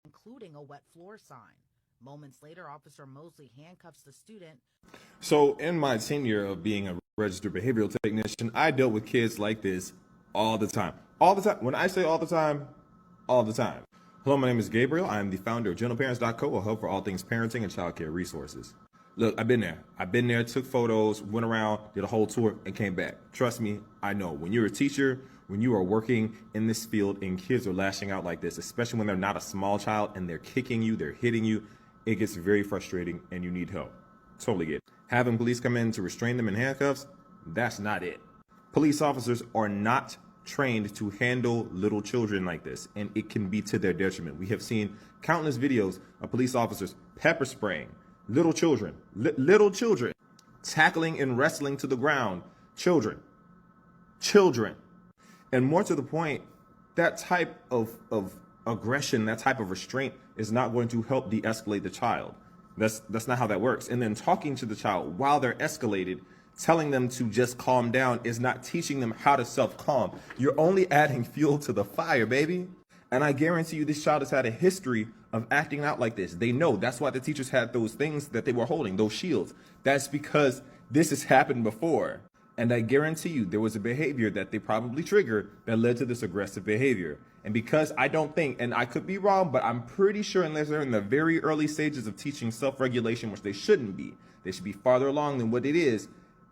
including a wet floor sign. Moments later, Officer Mosley handcuffs the student. So in my tenure of being a registered behavioral technician, I dealt with kids like this all the time. All the time. When I say all the time, all the time. Hello, my name is Gabriel. I am the founder of GentleParents.co, a hub for all things parenting and childcare resources. Look, I've been there, took photos, went around, did a whole tour, and came back. Trust me, I know. When you're a teacher, when you are working in this field and kids are lashing out like this, especially when they're not a small child and they're kicking you, they're hitting you, it gets very frustrating and you need help. Totally get it. Having police come in to restrain them in handcuffs, that's not it. Police officers are not trained to handle little children like this, and it can be to their detriment. We have seen countless videos of police officers pepper spraying little children, tackling and wrestling to the ground children. And more to the point, that type of aggression, that type of restraint is not going to help de-escalate the child. That's not how that works. And then talking to the child while they're escalated, telling them to just calm down, is not teaching them how to self-calm. You're only adding fuel to the fire, baby. And I guarantee you this child has had a history of acting out like this. They know. That's why the teachers had those things that they were holding, those shields. That's because this has happened before. And I guarantee you there was a behavior that they probably triggered that led to this aggressive behavior. And because I don't think, and I could be wrong, but I'm pretty sure unless they're in the very early stages of teaching self-regulation, which they shouldn't be, they should be farther along than what it is,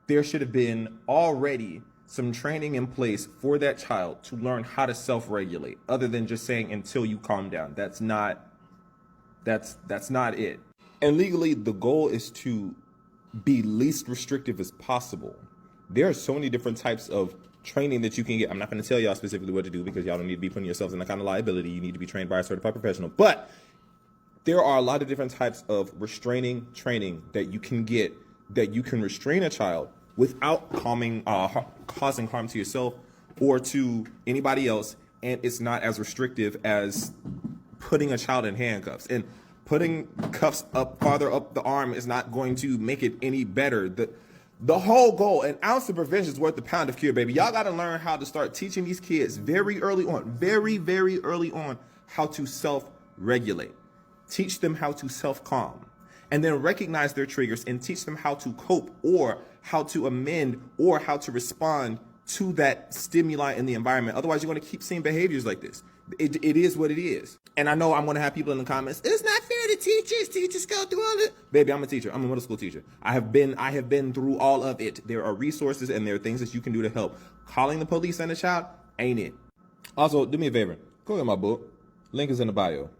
there should have been already some training in place for that child to learn how to self-regulate, other than just saying until you calm down. That's not it. And legally, the goal is to be least restrictive as possible. There are so many different types of training that you can get. I'm not going to tell y'all specifically what to do because y'all don't need to be putting yourselves in that kind of liability. You need to be trained by a certified professional. But there are a lot of different types of restraining training that you can get, that you can restrain a child without causing harm to yourself or to anybody else, and it's not as restrictive as putting a child in handcuffs. And putting cuffs up farther up the arm is not going to make it any better. The whole goal, an ounce of prevention is worth a pound of cure, baby. Y'all got to learn how to start teaching these kids very early on, very early on, how to self-regulate. Teach them how to self-calm. And then recognize their triggers and teach them how to cope or how to amend or how to respond to that stimuli in the environment. Otherwise, you're going to keep seeing behaviors like this. It is what it is. And I know I'm going to have people in the comments, it's not fair to teachers. Teachers go through all it. Baby, I'm a teacher. I'm a middle school teacher. I have been through all of it. There are resources and there are things that you can do to help. Calling the police on a child ain't it. Also, do me a favor. Go get my book. Link is in the bio.